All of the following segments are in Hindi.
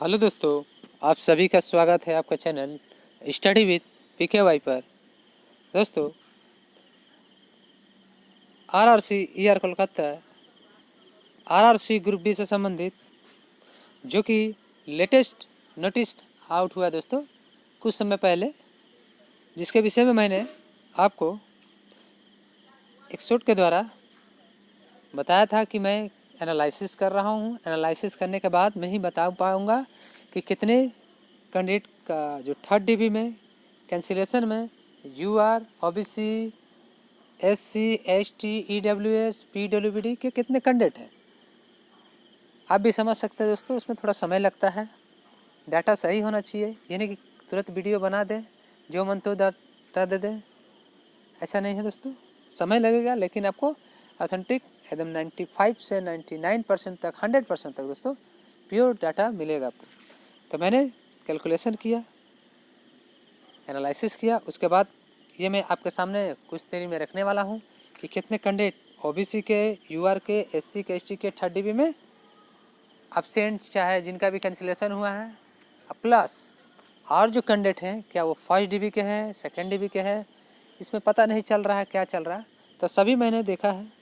हेलो दोस्तों, आप सभी का स्वागत है आपका चैनल स्टडी विद PKY पर। दोस्तों, RRC ER Kolkata RRC group D से संबंधित जो कि लेटेस्ट नोटिस आउट हुआ दोस्तों कुछ समय पहले, जिसके विषय में मैंने आपको एक शॉट के द्वारा बताया था कि मैं एनालिसिस कर रहा हूँ। एनालिसिस करने के बाद मैं ही बता पाऊँगा कि कितने कैंडिडेट का जो थर्ड DB में कैंसिलेशन में UR, OBC, SC, ST, EWS, PWD के कितने कैंडिडेट हैं। आप भी समझ सकते हैं दोस्तों, उसमें थोड़ा समय लगता है, डाटा सही होना चाहिए, यानी कि तुरंत वीडियो बना दें, जो मन तो डाटा दे दें, ऐसा नहीं है दोस्तों। समय लगेगा, लेकिन आपको ऑथेंटिक एकदम 95 से 99% तक 100% तक दोस्तों प्योर डाटा मिलेगा आपको। तो मैंने कैलकुलेशन किया, एनालिसिस किया, उसके बाद ये मैं आपके सामने कुछ देरी में रखने वाला हूँ कि कितने कैंडिडेट OBC के, UR के, SC के, ST के थर्ड DB में एब्सेंट चाहे जिनका भी कैंसिलेशन हुआ है, प्लस और जो कैंडिडेट हैं क्या वो फर्स्ट DB के हैं, सेकेंड DB के हैं, इसमें पता नहीं चल रहा है क्या चल रहा है। तो सभी मैंने देखा है।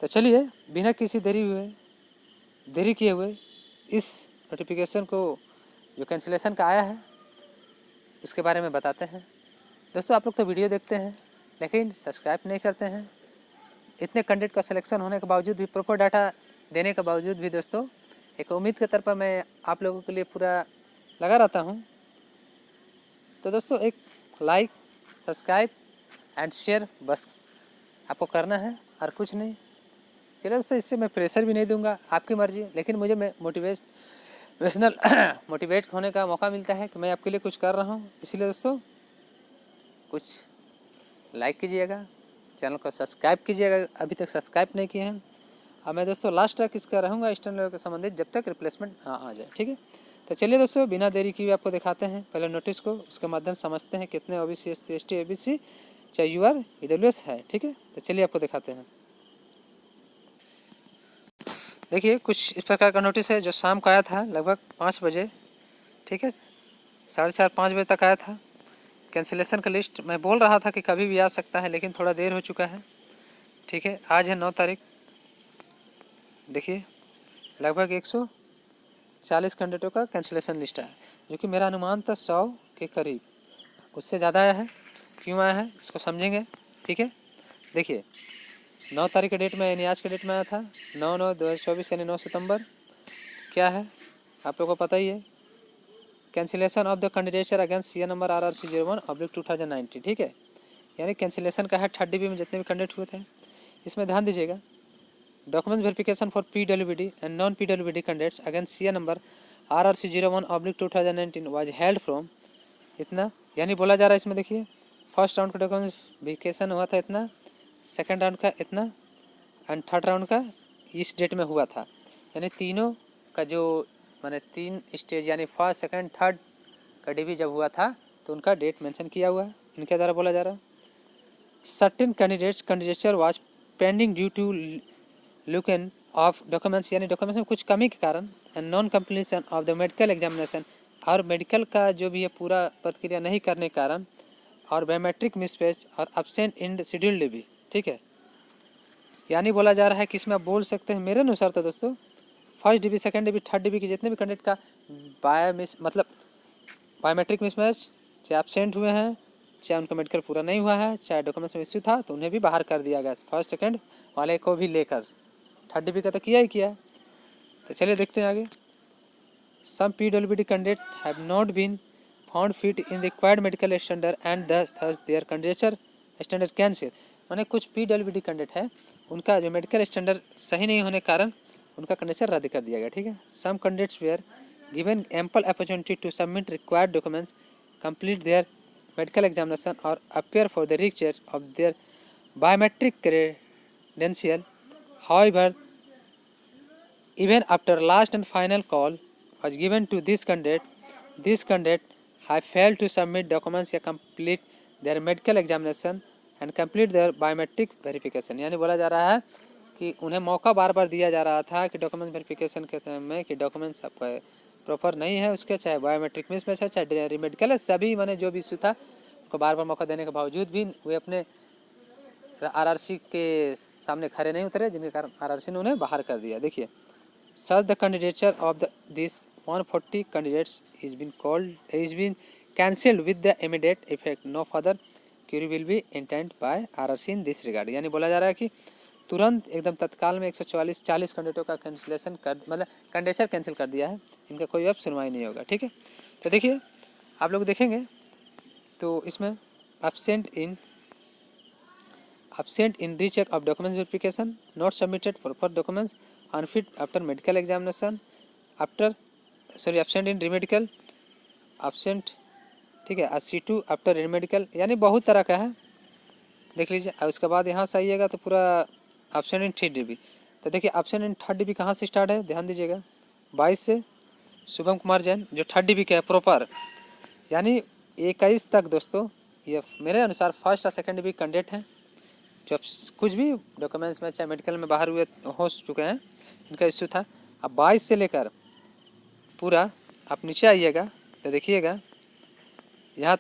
तो चलिए बिना किसी देरी किए हुए इस नोटिफिकेशन को जो कैंसिलेशन का आया है उसके बारे में बताते हैं। दोस्तों, आप लोग तो वीडियो देखते हैं लेकिन सब्सक्राइब नहीं करते हैं। इतने कैंडिडेट का सिलेक्शन होने के बावजूद भी, प्रॉपर डाटा देने के बावजूद भी दोस्तों, एक उम्मीद के तौर पर मैं आप लोगों के लिए पूरा लगा रहता हूँ। तो दोस्तों, एक लाइक, सब्सक्राइब एंड शेयर बस आपको करना है और कुछ नहीं। चलिए दोस्तों, इससे मैं प्रेशर भी नहीं दूंगा, आपकी मर्जी, लेकिन मुझे मोटिवेशनल मोटिवेट होने का मौका मिलता है कि मैं आपके लिए कुछ कर रहा हूँ। इसलिए दोस्तों, कुछ लाइक कीजिएगा, चैनल को सब्सक्राइब कीजिएगा, अभी तक सब्सक्राइब नहीं किए हैं। और मैं दोस्तों लास्ट तक इसका रहूँगा एक्सटर्नल लेवल के संबंधित, जब तक रिप्लेसमेंट आ जाए, ठीक है। तो चलिए दोस्तों, बिना देरी किए आपको दिखाते हैं पहले नोटिस को, उसके माध्यम समझते हैं कितने OBC, SC, ST, ABC चाहे UR, EWS है, ठीक है। तो चलिए आपको दिखाते हैं। देखिए, कुछ इस प्रकार का नोटिस है जो शाम को आया था लगभग 5 बजे, ठीक है, 4:30-5 बजे तक आया था। कैंसिलेशन का लिस्ट मैं बोल रहा था कि कभी भी आ सकता है, लेकिन थोड़ा देर हो चुका है, ठीक है। आज है 9 तारीख। देखिए, लगभग 140 कैंडिडेटों का कैंसिलेशन लिस्ट है, जो कि मेरा अनुमान था 100 के करीब, उससे ज़्यादा आया है। क्यों आया है इसको समझेंगे, ठीक है। देखिए, 9 तारीख के डेट में, यानी आज के डेट में आया था 9/9/2024, यानी 9 सितंबर। क्या है आप लोगों को पता ही है, cancellation of the candidature against CA number RRC 01/2019, ठीक है। यानी कैंसिलेशन का है थर्ड DB में जितने भी कैंडिडेट हुए थे। इसमें ध्यान दीजिएगा, document verification for PWD and non PWD candidates against CA number RRC 01/2019 was held from इतना, यानी बोला जा रहा है इसमें, देखिए, फर्स्ट राउंड का डॉक्यूमेंट वेरिफिकेशन हुआ था इतना, सेकेंड राउंड का इतना एंड थर्ड राउंड का इस डेट में हुआ था। यानी तीनों का जो मैंने 3 स्टेज यानी फर्स्ट, सेकंड, थर्ड का DB जब हुआ था तो उनका डेट मेंशन किया हुआ है। इनके द्वारा बोला जा रहा है, certain candidates candidature was pending due to lacuna of documents, यानी डॉक्यूमेंट्स में कुछ कमी के कारण, and non completion of the medical examination, और मेडिकल का जो भी है पूरा प्रक्रिया नहीं करने के कारण, और बायोमेट्रिक मिसमैच और एब्सेंट इन शेड्यूल्ड DB, ठीक है। यानी बोला जा रहा है कि इसमें आप बोल सकते हैं मेरे अनुसार तो दोस्तों, first DB, second DB, third DB के जितने भी कैंडिडेट का बायोमेट्रिक मिसमैच, चाहे एब्सेंट हुए हैं, चाहे उनका मेडिकल पूरा नहीं हुआ है, चाहे डॉक्यूमेंट्स में इश्यू था, तो उन्हें भी बाहर कर दिया गया, फर्स्ट सेकंड वाले को भी लेकर। थर्ड DB का तो किया ही किया। तो चलिए देखते हैं आगे। Some PWD candidate have not been found fit in required medical standard and thus their candidature standard cancel. माने कुछ PWD कैंडिडेट है, उनका जो मेडिकल स्टैंडर्ड सही नहीं होने के कारण उनका कैंडिडेचर रद्द कर दिया गया, ठीक है। Some candidates were given ample opportunity to submit required documents, complete their medical examination or appear for the recheck of their biometric credential. However, even after last and final call was given to this candidate have failed to submit documents या complete their medical examination and complete their biometric verification। यानी बोला जा रहा है कि उन्हें मौका बार बार दिया जा रहा था कि डॉक्यूमेंट वेरिफिकेशन के समय में कि डॉक्यूमेंट्स आपका प्रॉपर नहीं है उसके, चाहे बायोमेट्रिक मिसमैच है, चाहे रिमेडिकल है, सभी मैंने जो भी इशू था उनको बार बार मौका देने के बावजूद भी वे अपने आरआरसी के सामने खड़े नहीं उतरे, जिनके कारण आरआरसी ने उन्हें बाहर कर दिया। देखिए, such the candidature of the this 140 candidates is been cancelled with the immediate effect, no further query will be intent by RRC in this regard. यानी बोला जा रहा है कि तुरंत एकदम तत्काल में 140 कैंडिडेटों का कैंसिलेशन कर, मतलब कैंडिडेचर कैंसिल कर दिया है, इनका कोई अब सुनवाई नहीं होगा। ठीक है, तो देखिए आप लोग देखेंगे तो इसमें absent in recheck of documents verification, not submitted proper documents, unfit after medical examination, absent in remedical, absent, ठीक है, C2 आफ्टर remedical, यानी बहुत तरह का है, देख लीजिए। और उसके बाद यहाँ से आइएगा तो पूरा absent in 3DB। तो देखिए absent in 3DB कहाँ से स्टार्ट है, ध्यान दीजिएगा, 22 से शुभम कुमार जैन जो 3DB का है प्रॉपर, यानी 21 तक दोस्तों ये मेरे अनुसार फर्स्ट और सेकेंड DB कैंडिडेट हैं, जब कुछ भी डॉक्यूमेंट्स में चाहे मेडिकल में बाहर हुए हो चुके हैं, इनका इश्यू था। अब 22 से लेकर पूरा आप नीचे आइएगा तो देखिएगा यहाँ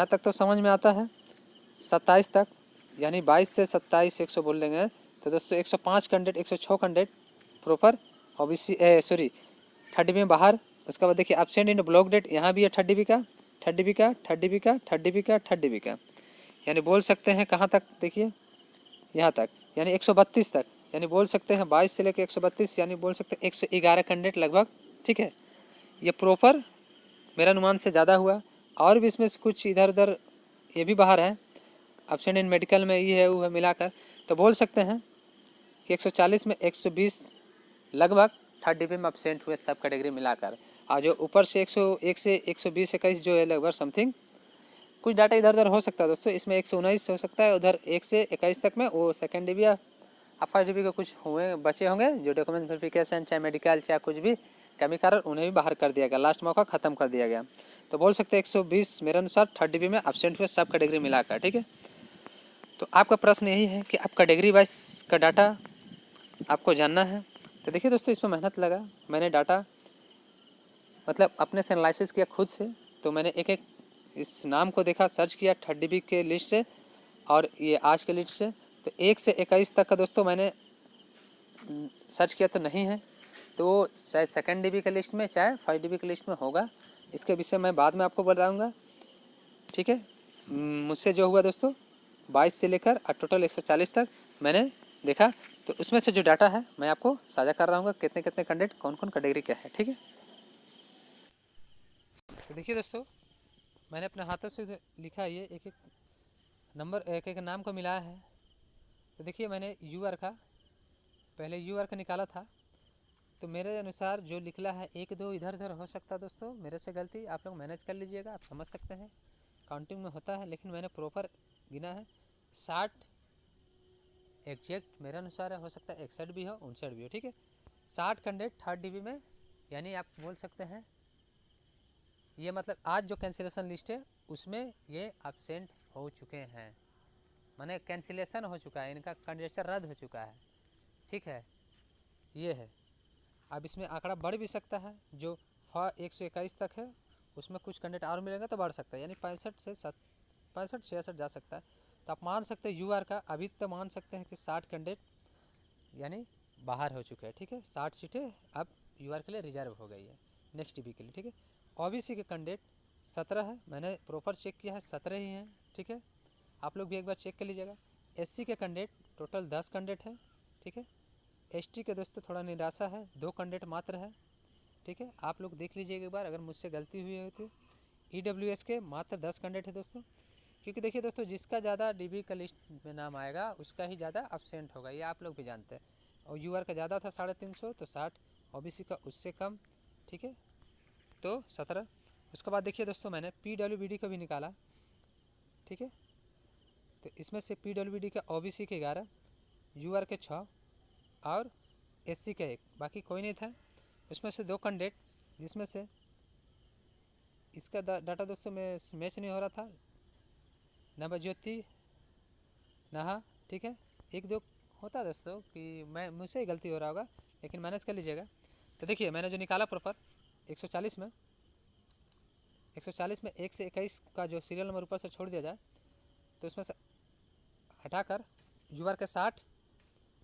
तक तो समझ में आता है, 27 तक, यानी 22 से 27 100 बोल लेंगे तो दोस्तों 105 candidate 106 candidate proper OBC sorry 3DB में बाहर। उसके बाद देखिए एब्सेंट इन ब्लॉक डेट, यहाँ भी है 3DB का, यानी बोल सकते हैं कहाँ तक, देखिए यहाँ तक, यानी 132 तक, यानी बोल सकते हैं 22 से लेकर 132, यानी बोल सकते हैं 111 कैंडिडेट लगभग। ठीक है, ये प्रॉपर मेरा अनुमान से ज़्यादा हुआ, और भी इसमें से कुछ इधर उधर ये भी बाहर है, एब्सेंट इन मेडिकल में ये है वो है मिलाकर, तो बोल सकते हैं कि 140 में 120 लगभग 3DB में एब्सेंट हुए सब कैटेगरी मिलाकर, और जो ऊपर से 101 से 120 21 जो है लगभग समथिंग कुछ डाटा इधर उधर हो सकता है दोस्तों, इसमें 119 हो सकता है, उधर 1 से 21 तक में वो सेकेंड DB या फर्स्ट DB के कुछ हुए बचे होंगे जो डॉक्यूमेंट वेरिफिकेशन चाहे मेडिकल चाहे कुछ भी कमी कारण उन्हें भी बाहर कर दिया गया, लास्ट मौका ख़त्म कर दिया गया। तो बोल सकते हैं 120 मेरे अनुसार 3DB में एब्सेंट हुए सब कैटेगरी मिलाकर। ठीक है, तो आपका प्रश्न यही है कि आप कैटेगरी वाइज का डाटा आपको जानना है। तो देखिए दोस्तों, इसमें मेहनत लगा, मैंने डाटा मतलब अपने से एनालिसिस किया खुद से, तो मैंने एक एक इस नाम को देखा, सर्च किया 3DB के लिस्ट से और ये आज के लिस्ट से, तो 1 से 21 तक का दोस्तों मैंने सर्च किया तो नहीं है, तो शायद सेकेंड DB के लिस्ट में चाहे 5DB के लिस्ट में होगा, इसके विषय मैं बाद में आपको बताऊंगा। ठीक है, मुझसे जो हुआ दोस्तों 22 से लेकर टोटल 140 तक मैंने देखा, तो उसमें से जो डाटा है मैं आपको साझा कर रहा हूँ, कितने कितने कैंडिडेट कौन कौन कैटेगरी क्या है। ठीक है, तो देखिए दोस्तों, मैंने अपने हाथों से लिखा, ये एक एक नंबर एक एक नाम को मिलाया है। तो देखिए मैंने यूआर का पहले यूआर का निकाला था, तो मेरे अनुसार जो निकला है 1-2 इधर उधर हो सकता है दोस्तों, मेरे से गलती, आप लोग मैनेज कर लीजिएगा, आप समझ सकते हैं काउंटिंग में होता है, लेकिन मैंने प्रॉपर गिना है 60 एग्जैक्ट मेरे अनुसार है, हो सकता है 61 भी हो 59 भी हो। ठीक है, 60 कैंडिडेट 3DB में, यानी आप बोल सकते हैं ये मतलब आज जो कैंसिलेशन लिस्ट है उसमें ये एब्सेंट हो चुके हैं, माने कैंसिलेशन हो चुका है, इनका कैंडिडेचर रद्द हो चुका है। ठीक है, ये है। अब इसमें आंकड़ा बढ़ भी सकता है, जो 121 तक है उसमें कुछ कैंडिडेट और मिलेंगे तो बढ़ सकता है, यानी 65 से 66 जा सकता है। तो आप मान सकते हैं यूआर का अभी तो मान सकते हैं कि 60 कैंडिडेट यानी बाहर हो चुके हैं। ठीक है, 60 सीटें अब यूआर के लिए रिजर्व हो गई है नेक्स्ट DB के लिए। ठीक है, ओबीसी के कैंडिडेट 17 है, मैंने प्रॉपर चेक किया है 17 ही हैं। ठीक है, आप लोग भी एक बार चेक कर लीजिएगा। SC के कैंडिडेट टोटल 10 कैंडिडेट हैं। ठीक है, ST के दोस्तों थोड़ा निराशा है, 2 कैंडिडेट मात्र है। ठीक है, आप लोग देख लीजिएगा एक बार, अगर मुझसे गलती हुई है तो। EWS के मात्र 10 कैंडिडेट है दोस्तों, क्योंकि देखिए दोस्तों जिसका ज़्यादा DB का लिस्ट में नाम आएगा उसका ही ज़्यादा एब्सेंट होगा, ये आप लोग भी जानते हैं। और यूआर का ज़्यादा था 350 तो 60, OBC का उससे कम। ठीक है, तो 17। उसके बाद देखिए दोस्तों मैंने PWBD का भी निकाला। ठीक है, तो इसमें से PWBD का OBC के 11, यूआर के 6 और SC का 1, बाकी कोई नहीं था। उसमें से 2 कैंडिडेट, जिसमें से इसका डाटा दोस्तों में मैच नहीं हो रहा था, नवज्योति नहा। ठीक है, 1-2 होता है दोस्तों कि मैं मुझसे ही गलती हो रहा होगा, लेकिन मैनेज कर लीजिएगा। तो देखिए मैंने जो निकाला प्रॉपर 140 में 1 से 21 का जो सीरियल नंबर ऊपर से छोड़ दिया जाए तो इसमें से हटाकर यूआर के 60,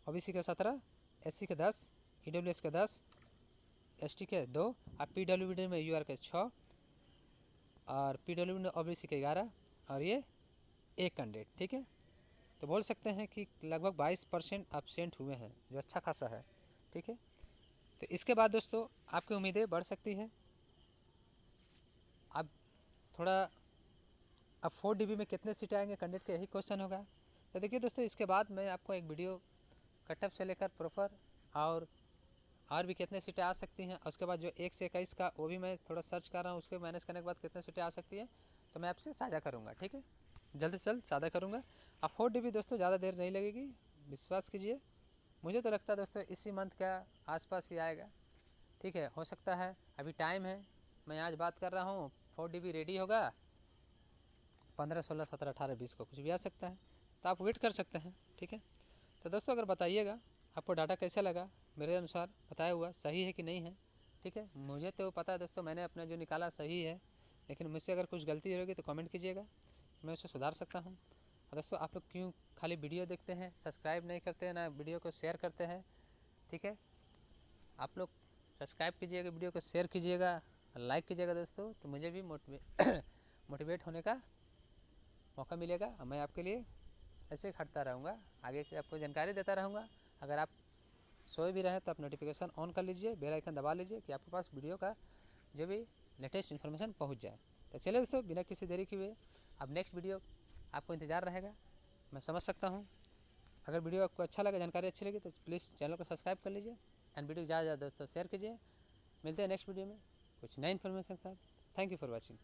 ओबीसी के 17, एससी के 10, ईडब्ल्यूएस के 10, एसटी के 2 और पीडब्ल्यूडी में यूआर के 6 और पीडब्ल्यूडी में ओबीसी के 11 और ये एक कैंडिडेट। ठीक है, तो बोल सकते हैं कि लगभग 22% एब्सेंट हुए हैं, जो अच्छा खासा है। ठीक है, तो इसके बाद दोस्तों आपकी उम्मीदें बढ़ सकती है। अब थोड़ा अब 4 DB में कितने सीटें आएंगे कैंडिडेट का, यही क्वेश्चन होगा। तो देखिए दोस्तों, इसके बाद मैं आपको एक वीडियो कटअप से लेकर प्रॉपर और भी कितने सीटें आ सकती हैं, उसके बाद जो 1 से 21 का वो भी मैं थोड़ा सर्च कर रहा हूँ, उसके मैनेज करने के बाद कितने सीटें आ सकती है तो मैं आपसे साझा करूँगा। ठीक है, जल्द से जल्द साझा करूँगा। अब 4 DB दोस्तों ज़्यादा देर नहीं लगेगी, विश्वास कीजिए। मुझे तो लगता है दोस्तों इसी मंथ का आसपास ही आएगा। ठीक है, हो सकता है, अभी टाइम है, मैं आज बात कर रहा हूँ 4 DB रेडी होगा 15, 16, 17, 18, 20 को कुछ भी आ सकता है, तो आप वेट कर सकते हैं। ठीक है, तो दोस्तों अगर बताइएगा आपको डाटा कैसा लगा, मेरे अनुसार बताया हुआ सही है कि नहीं है। ठीक है, मुझे तो पता है दोस्तों, मैंने अपना जो निकाला सही है, लेकिन मुझसे अगर कुछ गलती होगी तो कमेंट कीजिएगा, मैं उसे सुधार सकता हूँ। और दोस्तों आप लोग क्यों खाली वीडियो देखते हैं, सब्सक्राइब नहीं करते हैं, ना वीडियो को शेयर करते हैं। ठीक है, आप लोग सब्सक्राइब कीजिएगा, वीडियो को शेयर कीजिएगा, लाइक कीजिएगा दोस्तों, तो मुझे भी मोटिवेट होने का मौका मिलेगा और मैं आपके लिए ऐसे ही खटता रहूँगा, आगे की आपको जानकारी देता रहूँगा। अगर आप सोए भी रहे तो आप नोटिफिकेशन ऑन कर लीजिए, बेल आइकन दबा लीजिए कि आपके पास वीडियो का जो भी लेटेस्ट इन्फॉर्मेशन पहुंच जाए। तो चलिए दोस्तों, बिना किसी देरी के हुए अब नेक्स्ट वीडियो आपको इंतज़ार रहेगा, मैं समझ सकता हूं। अगर वीडियो आपको अच्छा लगा, जानकारी अच्छी लगी तो प्लीज़ चैनल को सब्सक्राइब कर लीजिए एंड वीडियो ज़्यादा से ज़्यादा दोस्तों शेयर कीजिए। मिलते हैं नेक्स्ट वीडियो में कुछ नई इन्फॉर्मेशन के साथ। Thank you for watching.